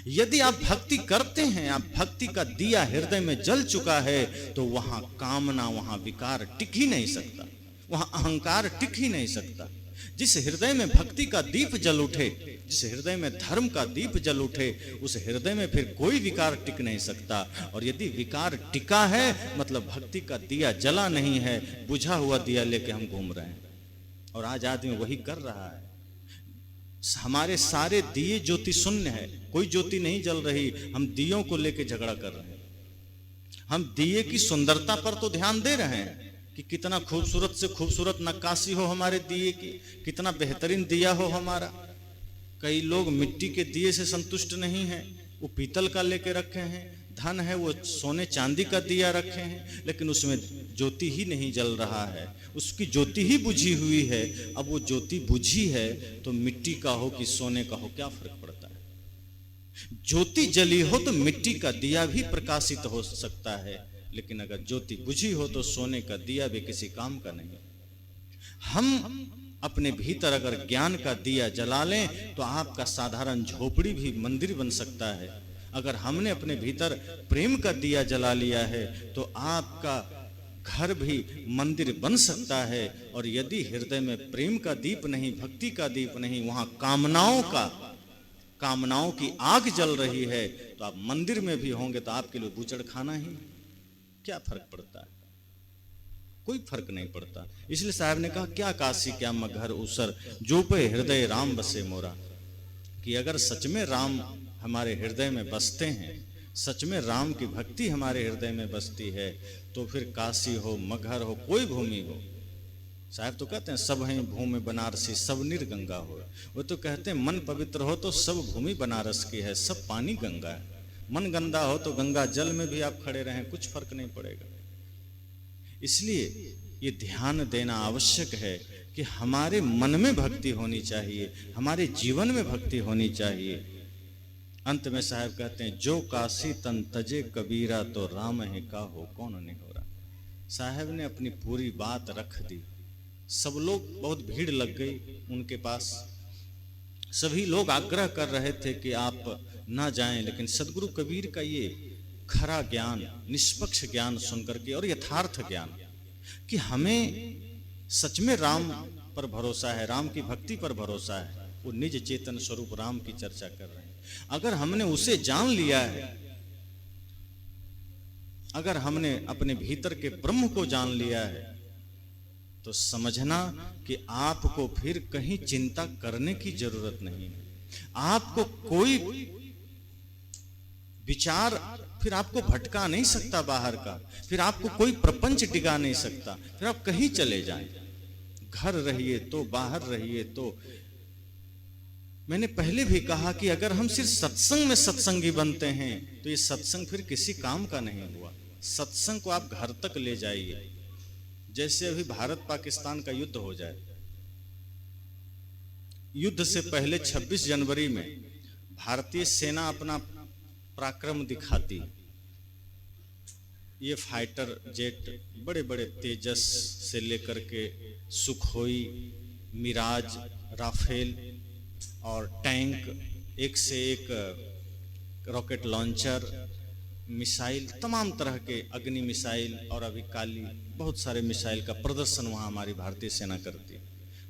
यदि आप भक्ति करते हैं, आप भक्ति का दिया हृदय में जल चुका है, तो वहां कामना, वहां विकार टिक ही नहीं सकता, वहां अहंकार टिक ही नहीं सकता। जिस हृदय में भक्ति का दीप जल उठे, जिस हृदय में धर्म का दीप जल उठे, उस हृदय में फिर कोई विकार टिक नहीं सकता। और यदि विकार टिका है, मतलब भक्ति का दिया जला नहीं है, बुझा हुआ दिया लेके हम घूम रहे हैं। और आज आदमी वही कर रहा है। हमारे सारे दिए ज्योति शून्य है, कोई ज्योति नहीं जल रही, हम दियों को लेके झगड़ा कर रहे हैं। हम दिए की सुंदरता पर तो ध्यान दे रहे हैं कि कितना खूबसूरत से खूबसूरत नक्काशी हो हमारे दिए की, कितना बेहतरीन दिया हो हमारा। कई लोग मिट्टी के दिए से संतुष्ट नहीं हैं, वो पीतल का लेके रखे हैं। धन है वो सोने चांदी का दिया रखे हैं, लेकिन उसमें ज्योति ही नहीं जल रहा है, उसकी ज्योति ही बुझी हुई है। अब वो ज्योति बुझी है तो मिट्टी का हो कि सोने का हो, क्या फर्क पड़ता है? ज्योति जली हो तो मिट्टी का दिया भी प्रकाशित हो सकता है, लेकिन अगर ज्योति बुझी हो तो सोने का दिया भी किसी काम का नहीं। हम अपने भीतर अगर ज्ञान का दिया जला लें तो आपका साधारण झोपड़ी भी मंदिर बन सकता है। अगर हमने अपने भीतर प्रेम का दिया जला लिया है तो आपका घर भी मंदिर बन सकता है। और यदि हृदय में प्रेम का दीप नहीं, भक्ति का दीप नहीं, वहां कामनाओं की आग जल रही है, तो आप मंदिर में भी होंगे तो आपके लिए बूचड़ खाना ही, क्या फर्क पड़ता है? कोई फर्क नहीं पड़ता। इसलिए साहब ने कहा, क्या काशी क्या मगर उसर, जो पे हृदय राम बसे मोरा। कि अगर सच में राम हमारे हृदय में बसते हैं, सच में राम की भक्ति हमारे हृदय में बसती है, तो फिर काशी हो, मगहर हो, कोई भूमि हो। साहब तो कहते हैं सब हैं भूमि बनारसी, सब निर्गंगा हो। वो तो कहते हैं मन पवित्र हो तो सब भूमि बनारस की है, सब पानी गंगा है। मन गंदा हो तो गंगा जल में भी आप खड़े रहें, कुछ फर्क नहीं पड़ेगा। इसलिए ये ध्यान देना आवश्यक है कि हमारे मन में भक्ति होनी चाहिए, हमारे जीवन में भक्ति होनी चाहिए। अंत में साहब कहते हैं, जो काशी तन तजे कबीरा, तो राम है का हो कौन नहीं हो रहा। साहब ने अपनी पूरी बात रख दी। सब लोग, बहुत भीड़ लग गई उनके पास, सभी लोग आग्रह कर रहे थे कि आप ना जाएं, लेकिन सदगुरु कबीर का ये खरा ज्ञान, निष्पक्ष ज्ञान सुनकर के, और यथार्थ ज्ञान कि हमें सच में राम पर भरोसा है, राम की भक्ति पर भरोसा है, वो निज चेतन स्वरूप राम की चर्चा कर रहे हैं। अगर हमने उसे जान लिया है, अगर हमने अपने भीतर के ब्रह्म को जान लिया है, तो समझना कि आपको फिर कहीं चिंता करने की जरूरत नहीं है। आपको कोई विचार फिर आपको भटका नहीं सकता बाहर का, फिर आपको कोई प्रपंच डिगा नहीं सकता, फिर आप कहीं चले जाएं, घर रहिए तो, बाहर रहिए तो। मैंने पहले भी कहा कि अगर हम सिर्फ सत्संग में सत्संगी बनते हैं तो ये सत्संग फिर किसी काम का नहीं हुआ। सत्संग को आप घर तक ले जाइए। जैसे अभी भारत पाकिस्तान का युद्ध हो जाए, युद्ध से पहले 26 जनवरी में भारतीय सेना अपना पराक्रम दिखाती। ये फाइटर जेट, बड़े बड़े तेजस से लेकर के सुखोई, मिराज, राफेल और टैंक, एक से एक रॉकेट लॉन्चर, मिसाइल, तमाम तरह के अग्नि मिसाइल और अभी काली, बहुत सारे मिसाइल का प्रदर्शन वहाँ हमारी भारतीय सेना करती है।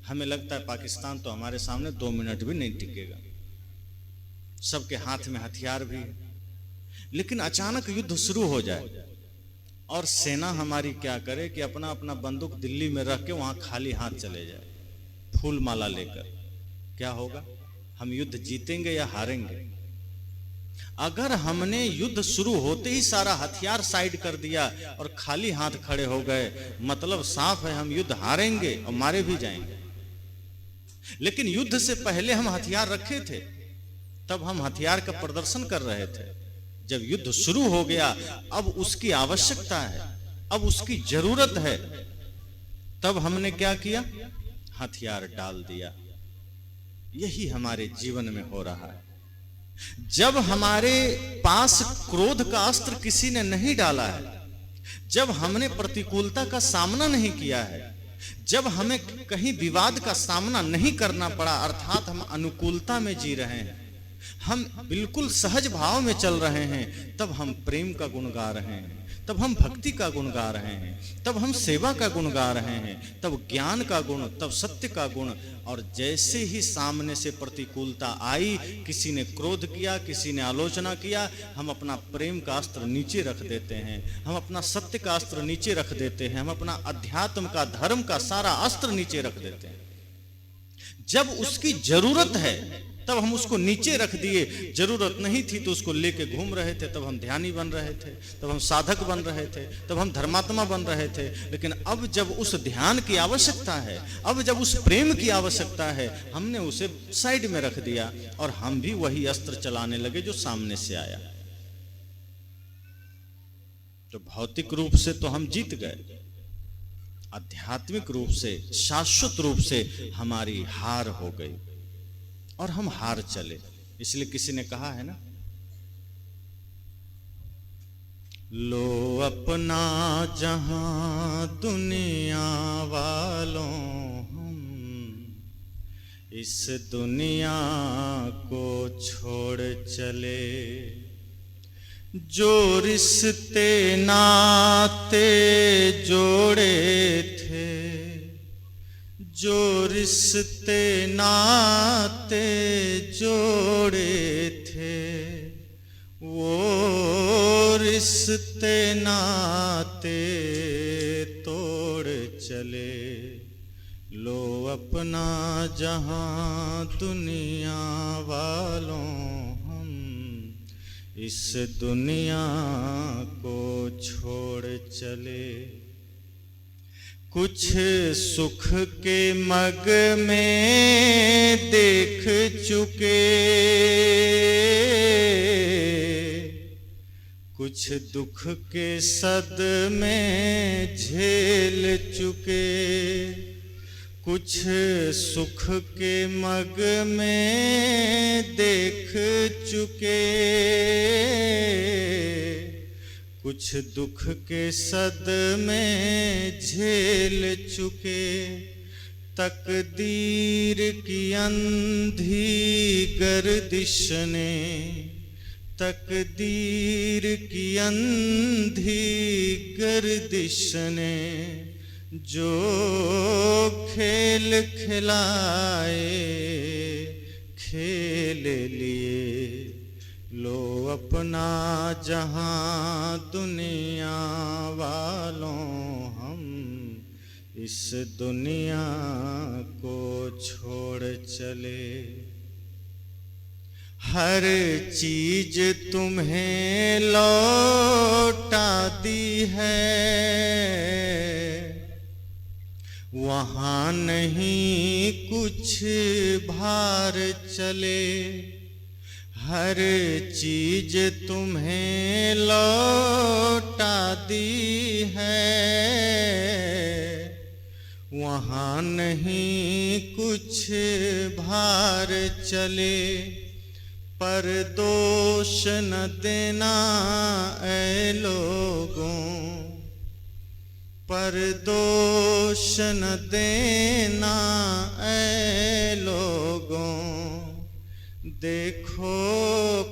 हमें लगता है पाकिस्तान तो हमारे सामने 2 मिनट भी नहीं टिकेगा, सबके हाथ में हथियार भी है। लेकिन अचानक युद्ध शुरू हो जाए और सेना हमारी क्या करे कि अपना अपना बंदूक दिल्ली में रख के वहाँ खाली हाथ चले जाए, फूल माला लेकर। क्या होगा? हम युद्ध जीतेंगे या हारेंगे? अगर हमने युद्ध शुरू होते ही सारा हथियार साइड कर दिया और खाली हाथ खड़े हो गए, मतलब साफ है हम युद्ध हारेंगे और मारे भी जाएंगे। लेकिन युद्ध से पहले हम हथियार रखे थे, तब हम हथियार का प्रदर्शन कर रहे थे। जब युद्ध शुरू हो गया, अब उसकी आवश्यकता है, अब उसकी जरूरत है, तब हमने क्या किया? हथियार डाल दिया। यही हमारे जीवन में हो रहा है। जब हमारे पास क्रोध का अस्त्र किसी ने नहीं डाला है, जब हमने प्रतिकूलता का सामना नहीं किया है, जब हमें कहीं विवाद का सामना नहीं करना पड़ा, अर्थात हम अनुकूलता में जी रहे हैं, हम बिल्कुल सहज भाव में चल रहे हैं, तब हम प्रेम का गुण गा रहे हैं, तब हम भक्ति का गुण गा रहे हैं, तब हम सेवा का गुण गा रहे हैं, तब ज्ञान का गुण, तब सत्य का गुण। और जैसे ही सामने से प्रतिकूलता आई, किसी ने क्रोध किया, किसी ने आलोचना किया, हम अपना प्रेम का अस्त्र नीचे रख देते हैं, हम अपना सत्य का अस्त्र नीचे रख देते हैं, हम अपना अध्यात्म का, धर्म का सारा अस्त्र नीचे रख देते हैं। जब उसकी जरूरत है तब हम उसको नीचे रख दिए, जरूरत नहीं थी तो उसको लेके घूम रहे थे, तब हम ध्यानी बन रहे थे, तब हम साधक बन रहे थे, तब हम धर्मात्मा बन रहे थे। लेकिन अब जब उस ध्यान की आवश्यकता है, अब जब उस प्रेम की आवश्यकता है, हमने उसे साइड में रख दिया और हम भी वही अस्त्र चलाने लगे जो सामने से आया। तो भौतिक रूप से तो हम जीत गए, आध्यात्मिक रूप से, शाश्वत रूप से हमारी हार हो गई और हम हार चले। इसलिए किसी ने कहा है ना, लो अपना जहां दुनिया वालों, हम इस दुनिया को छोड़ चले। जो रिश्ते नाते जोड़े थे, जो रिश्ते नाते जोड़े थे, वो रिश्ते नाते तोड़ चले। लो अपना जहां दुनिया वालों, हम इस दुनिया को छोड़ चले। कुछ सुख के मग में देख चुके, कुछ दुख के सद में झेल चुके, कुछ सुख के मग में देख चुके, कुछ दुख के सद में झेल चुके। तकदीर की अंधी गर्दिश ने, तकदीर की अंधी गर्दिश ने जो खेल खिलाए खेल लिए। लो अपना जहां दुनिया वालों, हम इस दुनिया को छोड़ चले। हर चीज तुम्हें लौटा दी है, वहां नहीं कुछ भार चले। हर चीज तुम्हें लौटा दी है, वहां नहीं कुछ भार चले। पर दोष न देना ऐ लोगों, पर दोष न देना ऐ लोगों। देखो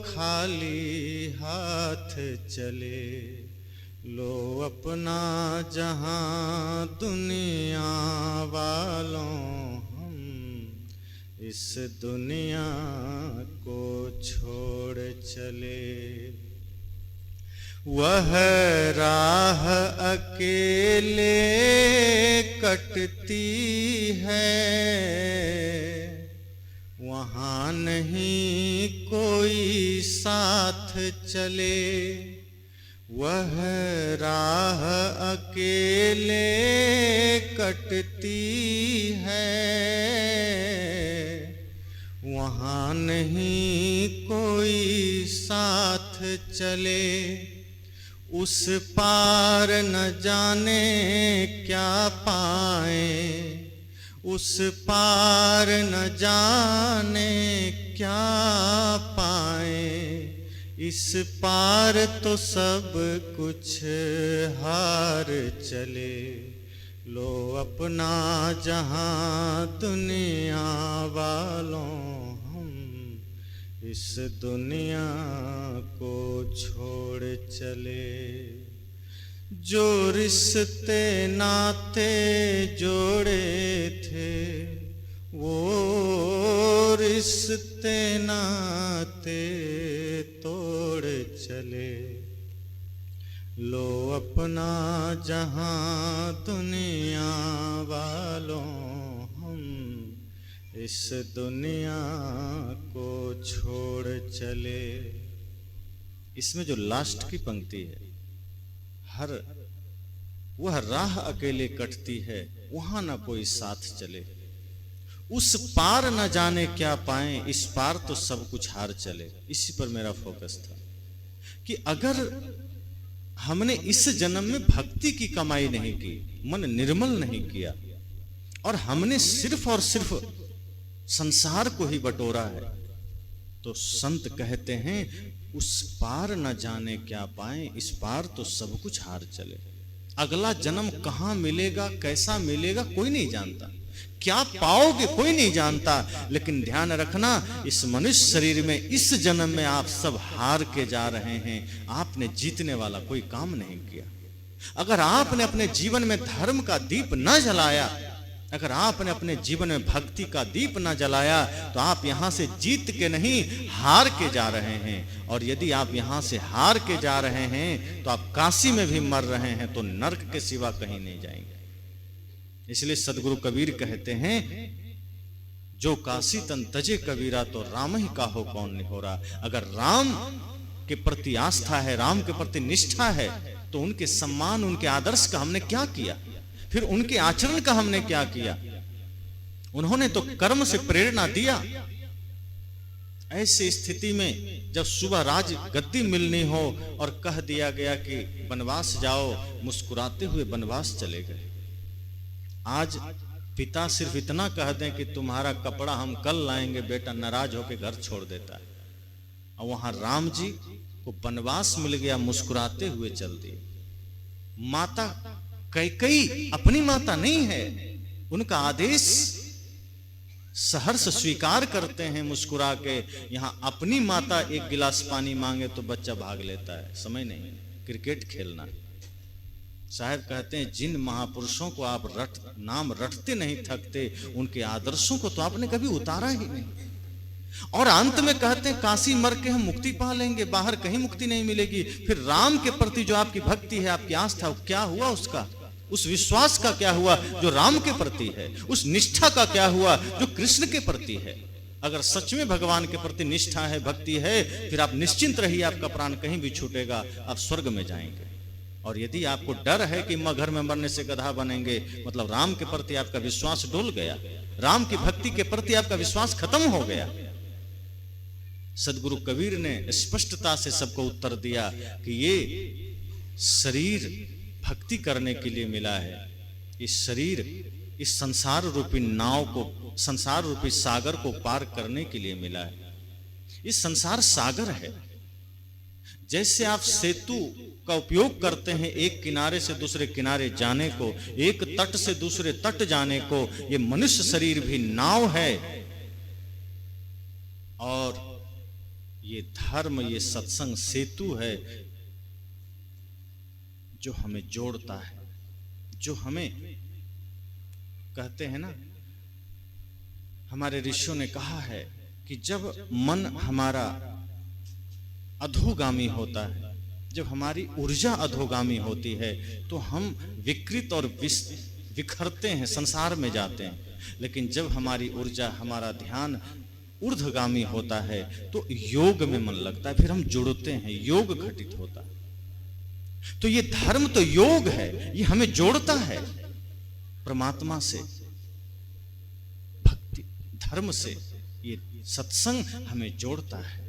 खाली हाथ चले। लो अपना जहां दुनिया वालों, हम इस दुनिया को छोड़ चले। वह राह अकेले कटती है, वहां नहीं कोई साथ चले। वह राह अकेले कटती है, वहां नहीं कोई साथ चले। उस पार न जाने क्या पाए, उस पार न जाने क्या पाए। इस पार तो सब कुछ हार चले। लो अपना जहां दुनिया वालों, हम इस दुनिया को छोड़ चले, जो रिश्ते नाते जोड़े थे वो रिश्ते नाते तोड़ चले। लो अपना जहां दुनिया वालों, हम इस दुनिया को छोड़ चले। इसमें जो लास्ट की पंक्ति है, वह राह अकेले कटती है, वहां ना कोई साथ चले। उस पार न जाने क्या पाए, इस पार तो सब कुछ हार चले। इसी पर मेरा फोकस था कि अगर हमने इस जन्म में भक्ति की कमाई नहीं की, मन निर्मल नहीं किया, और हमने सिर्फ और सिर्फ संसार को ही बटोरा है, तो संत कहते हैं उस पार न जाने क्या पाए, इस पार तो सब कुछ हार चले। अगला जन्म कहां मिलेगा, कैसा मिलेगा, कोई नहीं जानता। क्या पाओगे कोई नहीं जानता। लेकिन ध्यान रखना, इस मनुष्य शरीर में इस जन्म में आप सब हार के जा रहे हैं। आपने जीतने वाला कोई काम नहीं किया। अगर आपने अपने जीवन में धर्म का दीप न जलाया, अगर आपने अपने जीवन में भक्ति का दीप न जलाया, तो आप यहां से जीत के नहीं हार के जा रहे हैं। और यदि आप यहां से हार के जा रहे हैं तो आप काशी में भी मर रहे हैं, तो नरक के सिवा कहीं नहीं जाएंगे। इसलिए सदगुरु कबीर कहते हैं, जो काशी तन तजे कबीरा, तो राम ही काहो कौन निहोरा। अगर राम के प्रति आस्था है, राम के प्रति निष्ठा है, तो उनके सम्मान, उनके आदर्श का हमने क्या किया, फिर उनके आचरण का हमने क्या किया। उन्होंने तो कर्म से प्रेरणा दिया। ऐसी स्थिति में जब सुबह राज गद्दी मिलनी हो और कह दिया गया कि वनवास जाओ, मुस्कुराते हुए वनवास चले गए। आज पिता सिर्फ इतना कह दें कि तुम्हारा कपड़ा हम कल लाएंगे, बेटा नाराज होकर घर छोड़ देता है। और वहां राम जी को वनवास मिल गया, मुस्कुराते हुए चल दिए। माता कैकेयी अपनी माता नहीं है, उनका आदेश सहर्ष स्वीकार करते हैं मुस्कुरा के। यहां अपनी माता एक गिलास पानी मांगे तो बच्चा भाग लेता है, समय नहीं, क्रिकेट खेलना। साहब कहते हैं, जिन महापुरुषों को आप नाम रटते नहीं थकते, उनके आदर्शों को तो आपने कभी उतारा ही नहीं। और अंत में कहते हैं, काशी मर के हम मुक्ति पा लेंगे, बाहर कहीं मुक्ति नहीं मिलेगी। फिर राम के प्रति जो आपकी भक्ति है, आपकी आस्था, क्या हुआ उसका? उस विश्वास का क्या हुआ जो राम के प्रति है? उस निष्ठा का क्या हुआ जो कृष्ण के प्रति है? अगर सच में भगवान के प्रति निष्ठा है, भक्ति है, फिर आप निश्चिंत रहिए, आपका प्राण कहीं भी छूटेगा, आप स्वर्ग में जाएंगे। और यदि आपको डर है कि घर में मरने से गधा बनेंगे, मतलब राम के प्रति आपका विश्वास डूल गया, राम की भक्ति के प्रति आपका विश्वास खत्म हो गया। सदगुरु कबीर ने स्पष्टता से सबको उत्तर दिया कि ये शरीर भक्ति करने के लिए मिला है। इस शरीर इस संसार रूपी नाव को, संसार रूपी सागर को पार करने के लिए मिला है। इस संसार सागर है। जैसे आप सेतु का उपयोग करते हैं एक किनारे से दूसरे किनारे जाने को, एक तट से दूसरे तट जाने को, ये मनुष्य शरीर भी नाव है। और ये धर्म, ये सत्संग सेतु है जो हमें जोड़ता है, जो हमें, कहते हैं ना, हमारे ऋषियों ने कहा है कि जब मन हमारा अधोगामी होता है, जब हमारी ऊर्जा अधोगामी होती है, तो हम विकृत और विखरते हैं, संसार में जाते हैं। लेकिन जब हमारी ऊर्जा, हमारा ध्यान ऊर्ध्वगामी होता है, तो योग में मन लगता है, फिर हम जुड़ते हैं, योग घटित होता है। तो ये धर्म तो योग है, ये हमें जोड़ता है परमात्मा से, भक्ति धर्म से। ये सत्संग हमें जोड़ता है।